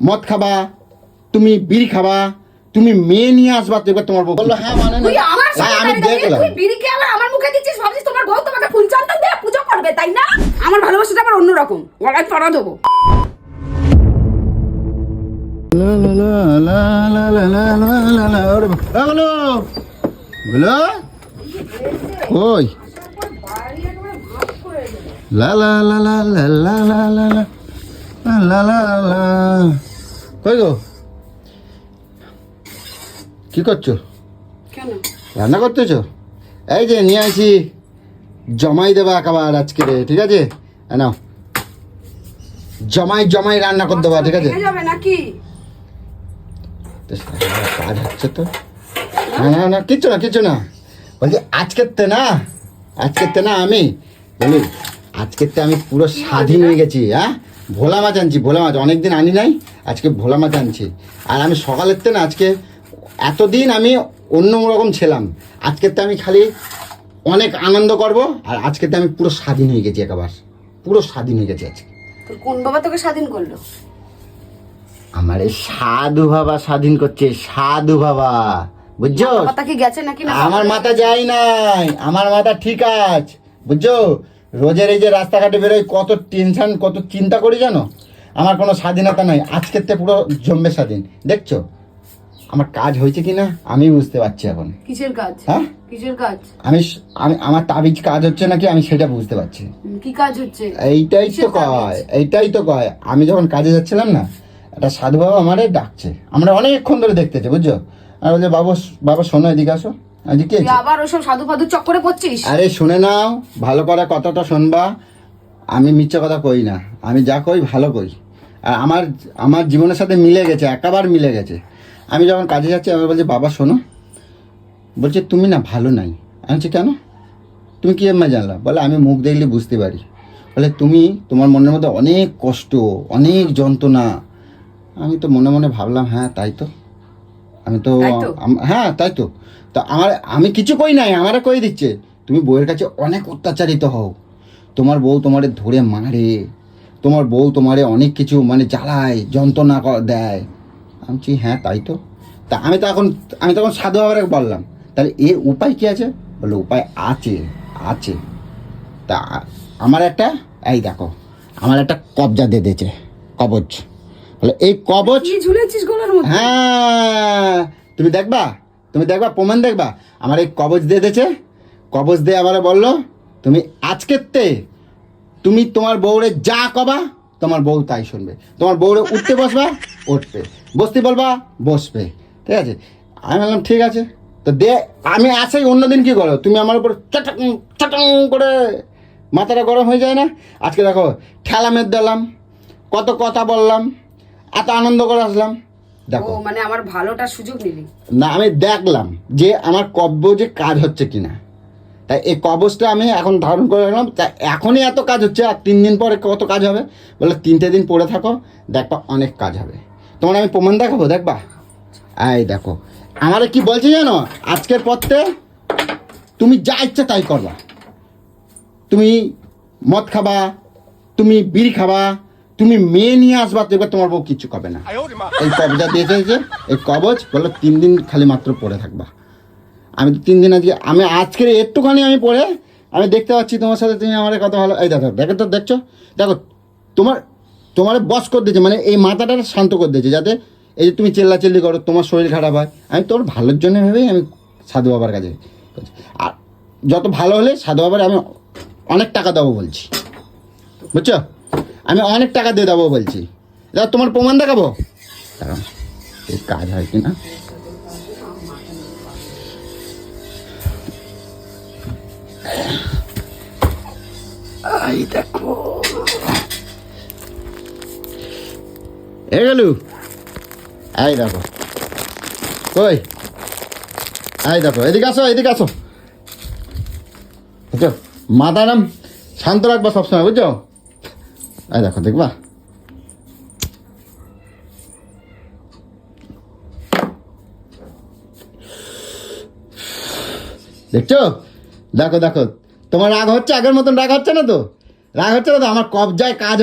মদ খাবা, তুমি বিড়ি খাবা, তুমি মেয়ে নিয়ে আসবা, তো এবার তোমার বউ বললো হ্যাঁ মানে না। তুই আমার সাথে আমি দেখলাম তুই বিড়ি খেয়ে আবার আমার মুখে দিচ্ছিস, ভাবছিস তোমার বউ তোমাকে ফুল চন্দন দিয়ে পুজো করবে, তাই না? আমার ভালোবাসাটা আবার অন্যরকম, গলায় পড়া দেবো। ওই লা লা লা লা লা লা লা লা লা লা লা। কই গো, কি করছো? কেন? রান্না করতেছো? এই যে নিয়ে আসি, জমাই দেবা একেবারে আজকে, ঠিক আছে? নাও, জমাই জমাই রান্না করে দেবা, ঠিক আছে? ভেঙে যাবে নাকি? কাজ হচ্ছে তো। না না কিচ্ছু না, কিচ্ছু না। বলছি আজকের না আমি বলি, আজকের আমি পুরো স্বাধীন হয়ে গেছি। হ্যাঁ, ভোলা মাছ আনছি, ভোলা মাছ অনেকদিন আনি নাই, আজকে ভোলা মাছ আনছি। আর আমি সকালের না আজকে, এতদিন আমি অন্য রকম ছিলাম, আজকের আমি খালি অনেক আনন্দ করব। আর আজকের আমি পুরো স্বাধীন হয়ে গেছি, একেবারে পুরো স্বাধীন হয়ে গেছি আজকে। তোর কোন বাবা তোকে স্বাধীন করলো? আমার এই সাধু বাবা স্বাধীন করছে, সাধু বাবা, বুঝছো? মাথা কি গেছে নাকি? না আমার মাথা যায় নাই, আমার মাথা ঠিক আছে, বুঝছো? রোজের এই যে রাস্তাঘাটে বেরোই, কত টেনশন, কত চিন্তা করি জানো? আমার কোনো স্বাধীনতা নাই, আজকের পুরো জম্মে স্বাধীন। দেখছো আমার কাজ হয়েছে কিনা আমি বুঝতে পারছি এখন। কিসের কাজ? হ্যাঁ, কিসের কাজ? আমি আমার তাবিজ কাজ হচ্ছে নাকি আমি সেটা বুঝতে পারছি। কি কাজ হচ্ছে? এইটাই তো কয় আমি যখন কাজে যাচ্ছিলাম না, একটা সাধু বাবা আমারে ডাকছে, আমরা অনেকক্ষণ ধরে দেখতেছি, বুঝছো? আর বলছে বাবা শোনো, এদিকে আসো। এদিকে তুই আবার ওসব সাধু ফাধু চক্করে পড়ছিস? আরে শুনে নাও, ভালো করে কথাটা শুনবা। আমি মিথ্যে কথা কই না, আমি যা কই ভালো কই। আর আমার জীবনের সাথে মিলে গেছে, একেবারে মিলে গেছে। আমি যখন কাজে যাচ্ছি, আমি বলছি বাবা শোনো, বলছে তুমি না ভালো নাই। আমি বলছি কেন, তুমি কি এমনি জানলা? বলে আমি মুখ দেখলে বুঝতে পারি। বলে তোমার মনের মধ্যে অনেক কষ্ট, অনেক যন্ত্রণা। আমি তো মনে মনে ভাবলাম হ্যাঁ তাই তো, আমি তো হ্যাঁ তাই তো। তা আমি কিছু কই নাই, আমারে কই দিচ্ছে তুমি বউয়ের কাছে অনেক অত্যাচারিত হও, তোমার বউ তোমারে ধরে মারে, তোমার বউ তোমারে অনেক কিছু মানে জ্বালায়, যন্ত্রণা দেয়। আমি বলছি হ্যাঁ তাই তো। তা আমি তখন সাধু বাবারে বললাম তাহলে এর উপায় কি আছে? বলে উপায় আছে। তা আমার একটা, এই দেখো আমার একটা কবজা দিয়ে দিয়েছে, কবজ। বলে এই কবজ ঝুলেছিস গলার মধ্যে? হ্যাঁ, তুমি দেখবা প্রমাণ দেখবা। আমার এই কবজ দিয়ে দিয়েছে, কবজ দিয়ে আবার বললো তুমি আজকের তুমি তোমার বউরে যা কবা তোমার বউ তাই শুনবে, তোমার বউরে উঠতে বসবা উঠবে, বসতে বলবা বসবে, ঠিক আছে? আমি বললাম ঠিক আছে। তো আমি আসেই অন্যদিন কি করো তুমি আমার উপর চটং করে মাথাটা গরম হয়ে যায় না? আজকে দেখো ঠেলা মেদ দিলাম, কত কথা বললাম, এত আনন্দ করে আসলাম। দেখো মানে আমার ভালোটার সুযোগ নিলি না, আমি দেখলাম যে আমার কবজে কাজ হচ্ছে কিনা, তাই এই কবজটা আমি এখন ধারণ করে রাখলাম। তা এখনই এত কাজ হচ্ছে, আর 3 দিন পরে কত কাজ হবে? বলে 3টে দিন পরে থাকো, দেখবা অনেক কাজ হবে। তোমার আমি প্রমাণ দেখাবো, দেখবা। এই দেখো আমারে কি বলছে জানো, আজকের পরতে তুমি যা ইচ্ছা তাই করবা, তুমি মদ খাবা, তুমি বিড়ি খাবা, তুমি মেয়ে নিয়ে আসবা, তো এবার তোমার বউ কিচ্ছু করবে না। এই কবজা দিয়েছে যে এই কবজ, বললো 3 দিন খালি মাত্র পরে থাকবা। আমি তো 3 দিন আমি আজকের একটুখানি আমি পরে আমি দেখতে পাচ্ছি তোমার সাথে, তুমি আমার কত ভালো। এই দেখো তোমার বস করে দিয়েছে, মানে এই মাথাটা শান্ত করে দিয়েছে, যাতে এই যে তুমি চেল্লাচেল্লি করো, তোমার শরীর খারাপ হয়। আমি তোর ভালোর জন্য ভেবেই আমি সাধু বাবার কাছে, আর যত ভালো হলে সাধু বাবার আমি অনেক টাকা দেবো বলছি, বুঝছো? আমি অনেক টাকা দিয়ে দেবো বলছি। দাদা তোমার প্রমাণ দেখাবো, কারণ এই কাজ হয় কি না। এই দেখো গেলু, এই দেখো কই, এই দেখো এদিকে আসো বুঝছো? মাথা নাম শান্ত রাখবা সবসময়, বুঝছো? এই দেখো দেখবা, দেখছো? দেখো তোমার রাগ হচ্ছে, আগের মতন রাগ হচ্ছে না তো? আমার কবজায় কাজ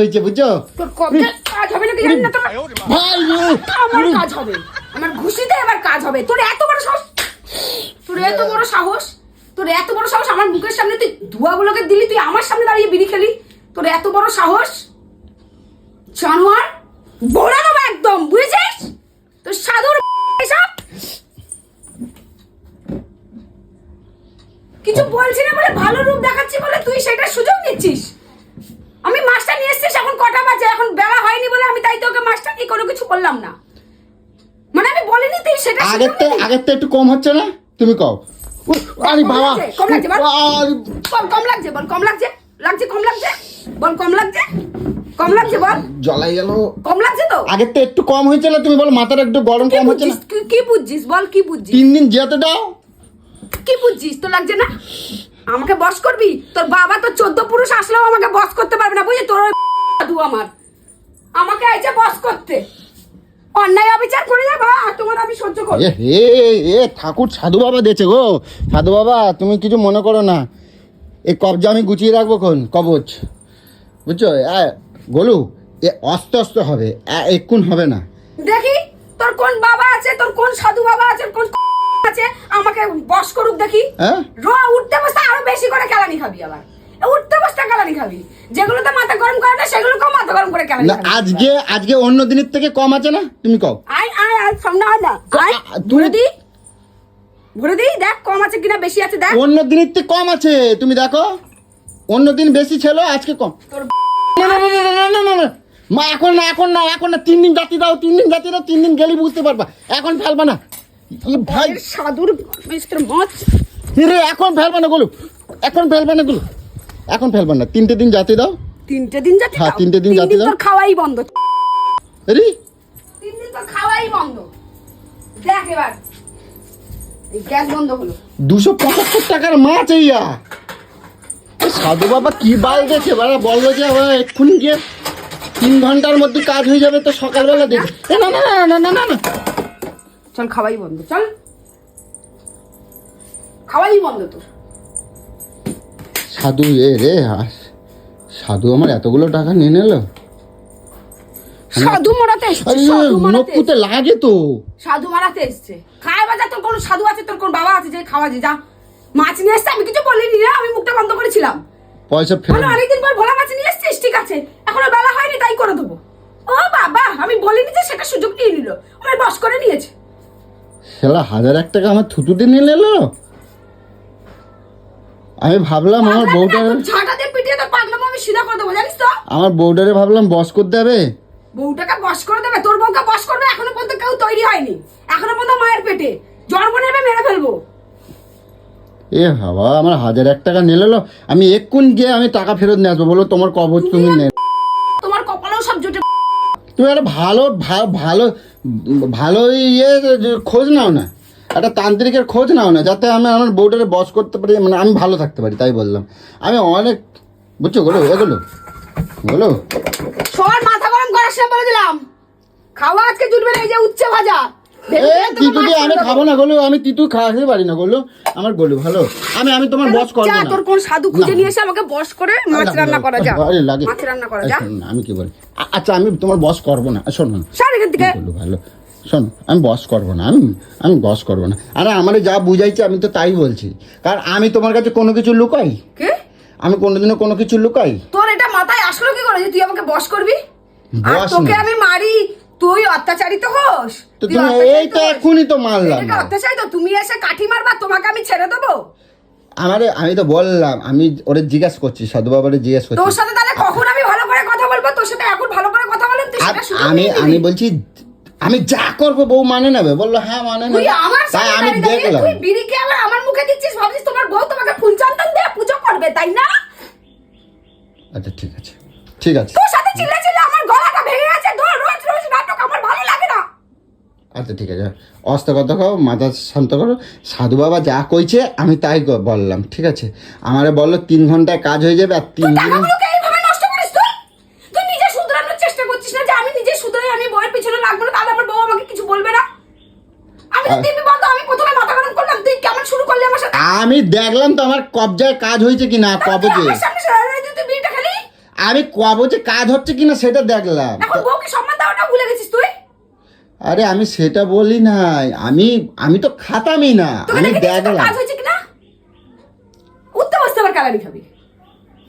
হয়েছে বুঝছো? তোর কবজা কাজ হবে নাকি জানি না তোমার। ভাই আমার কাজ হবে, আমার ঘুষিতে এবার কাজ হবে। তোর এত বড় সাহস, তোর এত বড় সাহস, তোর এত বড় সাহস আমার মুখের সামনে তুই ধোঁয়াগুলোকে দিলি, তুই আমার সামনে দাঁড়িয়ে বিড়ি খেলি। তোর এত বড় সাহস, জানোয়ার বড়া নেবো একদম, বুঝেছিস? তোর সাধুর সব কিছু বলছি না বলে, ভালো রূপ দেখাচ্ছি বলে তুই সেটা সুযোগ নিচ্ছিস। আমি মাছটা নিয়ে এসেছিস, এখন কটা বাজে, এখন বেলা হয়নি বলে আমি তাই তোকে মাছটা নিয়ে কোনো কিছু বললাম না। মানে আমি বলিনি তুই সেটা আগেরটা একটু কম হচ্ছে না? তুমি কও। আরে বাবা কম লাগছে বল, কম লাগছে বল, কম লাগছে, কম লাগছে বল, কম লাগছে, কম লাগছে বল, জ্বলাই গেল। কম লাগছে তো? আগেরটা একটু কম হয়েছে না? তুমি বলো মাথাটা একটু গরম কম হচ্ছে না? কি বুঝছিস বল, কি বুঝছিস? 3 দিন যেতে দাও। কি বুঝছিস? তো লাগছে না? আমাকে বস করবি? তোর বাবা তো 14 পুরুষ আসলেও আমাকে বস করতে পারবে না, বুঝলি? তোর সাধু আমাকে আইছে বস করতে, অন্যায় অবিচার করে যাবা আর তোমার আমি সহ্য করব। এ ঠাকুর সাধু বাবা দিয়েছে গো। সাধু বাবা তুমি কিছু মনে করো না, এই কবজা আমি গুছিয়ে রাখবো কোন কবচ, বুঝছো? গোলু এ আস্তে আস্তে হবে, এক্ষুন হবে না। দেখি তোর কোন বাবা আছে, তোর কোন সাধু বাবা আছে, কোন আছে, আমাকে বস করুক দেখি। হ্যাঁ উঠতে বসতে আরো বেশি করে কেলানি খাবি, আবার উঠতে বসতে কেলানি খাবি। যেগুলোতে মাথা গরম করে না সেগুলোকেও মাথা গরম করে কেলানি না, খাবি। আজকে অন্য দিনের থেকে কম আছে না? তুমি কও। আয় আয় আয়, সামনে আয় না, আয় ভরে দি দেখ কম আছে কিনা, বেশি আছে দেখ। অন্য দিনের থেকে কম আছে, তুমি দেখো। অন্য দিন বেশি ছিল, আজকে কম। তোর না না না না না না না মা, এখন না 3 দিন জাতি দাও, 3 দিন জাতি দাও, 3 দিন গেলি বুঝতে পারবা। এখন ফেলবা না ভাই, সাধুর মিস্টার মাছ রে এখন ফেলবা না গুলো, এখন ফেলবা না গুলো, এখন ফেলবা না। 3টে দিন জাতি দাও। 3টে দিন যাচ্ছে। হ্যাঁ, 3টে দিন জাতি দাও। তোর খাওয়াই বন্ধ রে 3 দিন তোর খাওয়াই বন্ধ। দেখ এবার এই গ্যাস বন্ধ হলো। 275 টাকার মাছ এইয়া। সাধু বাবা কি বাল গেছে, বলবো যে এক্ষুনি গিয়ে 3 ঘন্টার মধ্যে কাজ হয়ে যাবে, তো সকালবেলা দেখে। না না না না না না না, চল খাওয়াই বন্ধ, চল খাওয়াই বন্ধ তোর। সাধু রে সাধু আমার এতগুলো টাকা নিয়ে নিল। সাধু মারাতে এসছে, নকুতে লাগে তো। সাধু মারাতে এসছে। খায় বাজার তোর কোন সাধু আছে, তোর কোন বাবা আছে যে খাওয়া যা? মাছ নিয়ে এসছে, আমি কিছু বলিনি না, আমি মুখটা বন্ধ করেছিলাম। পয়সা ফেরত অনেকদিন পর ভোলা মাছ নিয়ে এসছিস, ঠিক আছে, এখনো বেলা হয়নি তাই করে দেবো। ও বাবা, আমি বলিনি যে, সেটা সুযোগ নিয়ে নিল, আমার বস করে নিয়েছে। শালা 1001 টাকা আমার থুতুতে নিয়ে নিল। আমি ভাবলাম আমার বউটারে, ঝাঁটা দিয়ে পিটিয়ে তোর পাগলামো আমি সিধা করে দেবো, জানিস তো? আমার বউটারে ভাবলাম বস করতে হবে। বউটাকে বস করে দেবে? তোর বউকে বস করবে? এখনো পর্যন্ত কেউ তৈরি হয়নি, এখনো পর্যন্ত মায়ের পেটে জন্ম নেবে, মেরে ফেলবো। এ বাবা, আমার 1001 টাকা নিয়ে নিল। আমি এক্ষুন গিয়ে আমি টাকা ফেরত নিয়ে আসবো। বলো তোমার কবচ তুমি নে। তোমার কপালেও সব জুটে। তুমি একটা ভালো ইয়ে খোঁজ নাও না, একটা তান্ত্রিকের খোঁজ নাও না, যাতে আমি আমার বউটারে বস করতে পারি, মানে আমি ভালো থাকতে পারি। তাই বললাম আমি অনেক, বুঝছো গোলো, এগুলো সবার মাথা গরম করার সময় বলে দিলাম, খাওয়া আজকে জুটবে না। এই যে উচ্ছে ভাজা, তিতু দিয়ে আমি খাবো না গোলু, আমি তিতু খাওয়াতে পারি না গোলু, আমার গোলু ভালো। আমি তোমার বস করবো না। তোর কোন সাধু খুঁজে নিয়ে এসে আমাকে বস করে মাছ রান্না করা যা, মাছ রান্না করা যা। আমি কি বলি, আচ্ছা আমি তোমার বস করবো না। শোনো স্যার এখান থেকে গোলু ভালো, শোনো আমি বস করবো না, আমি বস করবো না। আরে আমার যা বুঝাইছে আমি তো তাই বলছি, কারণ আমি তোমার কাছে কোনো কিছু লুকাই? কে? আমি কোনোদিনও কোনো কিছু লুকাই? তোর এটা মাথায় আসলো কি করে যে তুই আমাকে বস করবি? আর বস তোকে না। আমি মারি, তুই অত্যাচারিত হোস। তো তুমি এই তো এখনই তো মারলাম। অত্যাচারিত তুমি এসে কাঠি মারবা, তোমাকে আমি ছেড়ে দেবো? আমি তো বললাম, আমি ওরে জিজ্ঞেস করছি, সাধু বাবারে জিজ্ঞেস করছি। তোর সাথে তাহলে কখন আমি ভালো করে কথা বলবো? তোর সাথে এখন ভালো করে কথা বলেন তুই, সেটা সুযোগ নিয়ে নিবি। আমি বলছি আমি যা করবো বউ মানে নেবে। বললো হ্যাঁ মানে তুই নেবে। আমার তাই সামনে আমি দাঁড়িয়ে দেখলাম। তুই বিড়িকে আবার আমার মুখে দিচ্ছিস, ভাবছিস তোমার বউ তোমাকে ফুল চন্দন দিয়ে পুজো করবে, তাই না? আচ্ছা ঠিক আছে, ঠিক আছে। তোর সাথে চিল্লা চিল্লা আমার গলাটা ভেঙে গেছে। রোজ রোজ নাটক আমার ভালো লাগে না। আচ্ছা ঠিক আছে, অস্ত কথা খাও, মাথা শান্ত করো। সাধু বাবা যা কইছে আমি তাই বললাম, ঠিক আছে? আমারে বললো 3 ঘন্টায় কাজ হয়ে যাবে, আর 3 দিন। টাকাগুলোকে এইভাবে নষ্ট করিস তুই? তুই নিজে শুধরানোর চেষ্টা করছিস না যে আমি নিজে শুধরে আমি বউয়ের পিছনে লাগবো না, তাহলে আমার বউ আমাকে কিছু বলবে না? আমি তো দিবি বলতো, আমি প্রথমে মাথা গরম করলাম, তুই কেমন শুরু করলি আমার সাথে? আমি দেখলাম তো আমার কবজায় কাজ হয়েছে কি না, কবজে। আমার সামনে সারা রাত তুই বিড়িটা খেলি? আমি কব যে কাজ হচ্ছে কিনা সেটা দেখলাম। এখন বউকে সম্মান দেওয়াটা ভুলে গেছিস তুই? আরে আমি সেটা বলি নাই, আমি তো খাতামই না, তোকে আমি দেখে দিয়েছি তোর দেখলাম। কাজ হয়েছে কিনা? উঠতে বসতে আবার কালানি খাবি,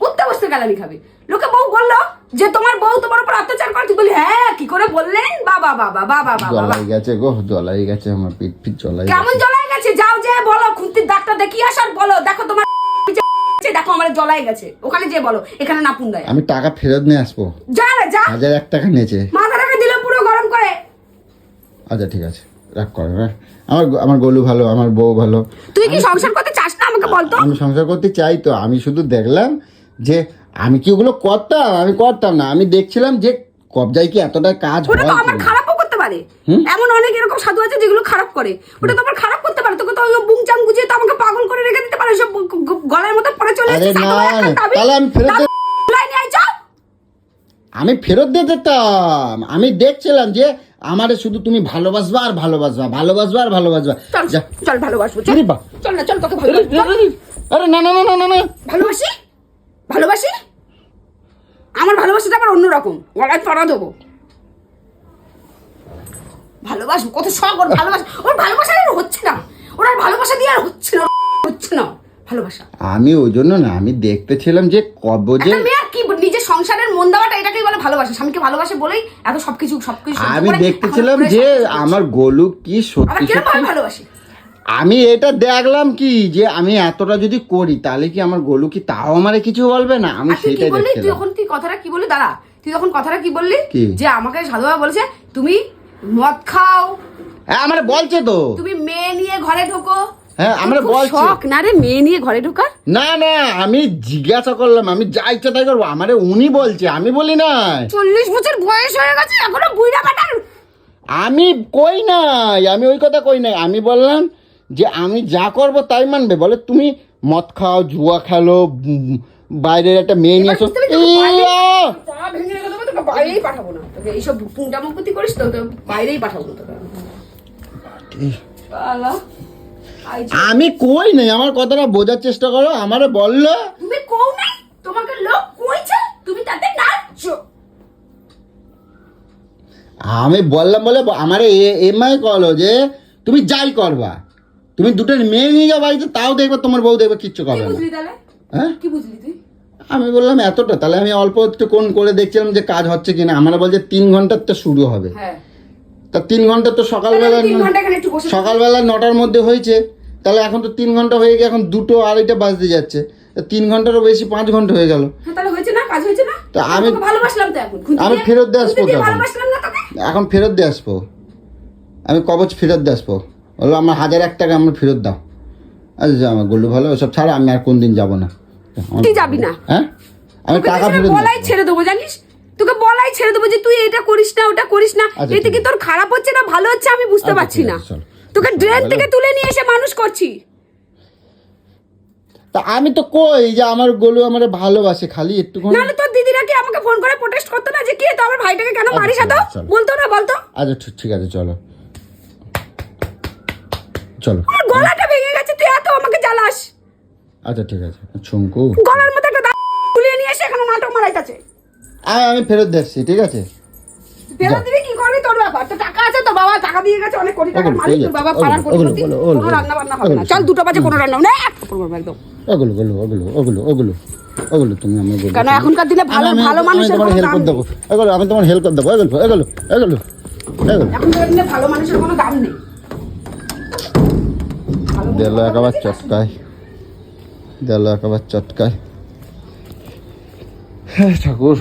উঠতে বসতে কালানি খাবি। লোকে বউ বললো যে তোমার বউ তোমার উপর অত্যাচার করে, তুই বলি হ্যাঁ কি করে বললেন? বাবা বাবা বাবা বাবা, জলাই গেছে গো, জলাই গেছে আমার পিঠ জলাই কেমন গেছে। জ্বলাই গেছে? যাও যে বলো, খুন্তির দাগটা দেখিয়ে আসার বলো, দেখো তোমার দেখো আমার জ্বলাই গেছে, ওখানে যে বলো, এখানে না পুন্দায়। আমি টাকা ফেরত নিয়ে আসবো। যা রে যা, 1001 টাকা নিয়েছে। মাথাটাকে দিলে পুরো গরম করে। আচ্ছা ঠিক আছে, রাগ করে না। আমার গলু ভালো, আমার বউ ভালো। তুই কি সংসার করতে চাস না আমাকে বলতো? আমি সংসার করতে চাই তো, আমি শুধু দেখলাম যে আমি কি ওগুলো করতাম, আমি করতাম না। আমি দেখছিলাম যে কবজায় কি এতটা কাজ ওটা হয় তো আমার কিনা। খারাপও করতে পারে, এমন অনেক এরকম সাধু আছে যেগুলো খারাপ করে, ওটা তো আমার খারাপ করতে পারে। তোকে তো ওই বুংচাং গুজিয়ে তো আমাকে পাগল করে রেখে দিতে পারে, সব গলার মতো পড়ে চলে আরে এসেছিস। না, তাহলে আমি ফেরত আমি ফেরত দিয়ে দিতাম। আমি দেখছিলাম যে আমারে শুধু তুমি ভালোবাসবা আর ভালোবাসবা, ভালোবাসবা আর ভালোবাসবা। চল যা। চল ভালোবাসবো, চল আরে বাহ। চল না, চল তোকে ভালোবাসবো। আরে না না না না না না, ভালোবাসি ভালোবাসি, আমার ভালোবাসাটা আবার অন্যরকম, গলায় পড়া দেবো। ভালোবাসবো, কত শখ ওর ভালোবাসা, ওর ভালোবাসা আর হচ্ছে না, ওর আর ভালোবাসা দিয়ে আর হচ্ছে না, হচ্ছে না ভালোবাসা। আমি ওই জন্য না, আমি দেখতেছিলাম যে কবজে একটা মেয়ে আর কি নিজের সংসারের মন দেওয়াটা, এটাকেই বলে ভালোবাসা। স্বামীকে ভালোবাসে বলেই এত সবকিছু সহ্য আমি করে দেখতেছিলাম এখন যে সবকিছু করছে। আমার গোলু কি আবার সত্যি কিরকম সত্যি। ভালোবাসি? আমি এটা দেখলাম কি যে আমি এতটা যদি করি তাহলে কি আমার গোলু কি তাও আমারে কিছু বলবে না? আমি আর তুই কি সেটাই বললি? তুই দেখছিলাম। এখন তুই কথাটা কি বললি? দাঁড়া, তুই তখন কথাটা কি বললি? কি? যে আমাকে সাধুবাবা বলেছে তুমি মদ খাও, হ্যাঁ আমার বলছে তো। তুমি মেয়ে নিয়ে ঘরে ঢোকো। হ্যাঁ আমরা খুব বলছি। শখ না রে মেয়ে নিয়ে ঘরে ঢোকার? না না, আমি জিজ্ঞাসা করলাম, আমি যা ইচ্ছা তাই করবো। আমারে উনি বলছে, আমি বলি না। 40 বছর বয়স হয়ে গেছে এখনো বুইড়া বেটার। আমি কই নাই, আমি ওই কথা কই নাই। আমি বললাম যে আমি যা করব তাই মানবে। বলে তুমি মদ খাও, জুয়া খেলো, বাইরের একটা মেয়ে নিয়ে আসো। বুঝতে পেরেছি, ইয়া! পা ভেঙে রেখে দেবো, তোকে বাইরেই পাঠাবো না। তোকে এইসব পুংটামুকুতি করিস তো, তোকে বাইরেই পাঠাবো না তোকে। শালা, আমি কই নাই, আমার কথাটা বোঝার চেষ্টা করো। আমারে বললো তুমি কও নাই, তোমাকে লোক কইছে, তুমি তাতে নাচছো। আমি বললাম বলে আমারে এমআই কলো যে তুমি যাই করবা, তুমি দুটো মেয়ে নিয়ে যাও বাড়িতে, তাও দেখবে তোমার বউ দেখবে কিচ্ছু কি করবে না। বুঝলি তাহলে? হ্যাঁ কি বুঝলি তুই? আমি বললাম এতটা, তাহলে আমি অল্প একটু কোন করে দেখছিলাম যে কাজ হচ্ছে কিনা। আমরা বলছে 3 ঘন্টার তো শুরু হবে। হ্যাঁ, তা 3 ঘন্টা তো সকালবেলা, 3 ঘন্টা এখানে একটু বসে সকালবেলা 9টার মধ্যে হয়েছে, তাহলে এখন তো 3 ঘন্টা হয়ে গিয়ে এখন 2টো 2:30 বাজতে যাচ্ছে। 3 ঘন্টারও বেশি 5 ঘন্টা হয়ে গেল। হ্যাঁ, তাহলে হয়েছে না, কাজ হয়েছে না? তা আমি- তোকে ভালোবাসলাম তো, এখন খুঁজে আমি দিয়ে- ফেরত দিয়ে আসবো খুঁজে দিয়ে তখন। ভালোবাসলাম না তোকে? এখন ফেরত দিয়ে আসবো, আমি কবচ ফেরত দিয়ে আসবো। বললো আমার 1001 টাকা আমার ফেরত দাও। আচ্ছা আমার গোলু ভালো, ওসব ছাড়া আমি আর কোনদিন যাবো না। তুই যাবি না? হ্যাঁ আমি তোকে টাকা তো ফেরত বলাই ছেড়ে দেবো, জানিস? তোকে বলাই ছেড়ে দেবো যে তুই এটা করিস না, ওটা করিস না। আচ্ছা, এতে ঠিক কি আছে। তোর খারাপ হচ্ছে না ভালো হচ্ছে আমি বুঝতে আচ্ছা, পারছি ঠিক না। আছে, চল। তোকে ড্রেন ভালো। থেকে তুলে নিয়ে এসে মানুষ করছি। তা আমি তো কই যে আমার গোলু আমার ভালোবাসে, খালি একটুখানি। নাহলে তোর দিদিরা কি আমাকে ফোন করে প্রোটেস্ট করতো না যে কি তো আমার ভাইটাকে কেন আচ্ছা, মারিস এত? চল। বলতো না, বলতো? আচ্ছা ঠিক আছে, চলো চলো। আমার গলাটা ভেঙে গেছে, তুই এত আমাকে জ্বালাস। আচ্ছা ঠিক আছে চুমকু, গলার মধ্যে একটা দাগ তুলে নিয়ে এসে এখানে নাটক মারাইতেছে। আমি ফেরত দিচ্ছি, ঠিক আছে। ফেরত দিবি কি করবি তোর ব্যাপার, তো টাকা আছে তো, বাবা টাকা দিয়ে গেছে, অনেক কোটি টাকার ওগুলো মালিক তোর ওগুলো, বাবা, ওগুলো, পাড়ার ওগুলো, কোটিপতি। ওগুলো, কোনো রান্না বান্না হবে ওগুলো, না, চল 2টো বাজে কোনো রান্না হবে না, এক কাপড় পরবো একদম। ওগুলো ওগুলো ওগুলো ওগুলো ওগুলো ওগুলো তুমি আমার গোলু। কেন এখনকার দিনে ভালো ভালো মানুষের তোমার কোনো হেল্প দাম করে নেই। দেবো, এগুলো আমি তোমার হেল্প করে দেবো। এগুলো এগুলো এগুলো এগুলো এখনকার দিনে ভালো মানুষের কোনো দাম নেই। দিল একেবারে চটকায়, দিল একেবারে চটকায়। হ্যাঁ ঠাকুর।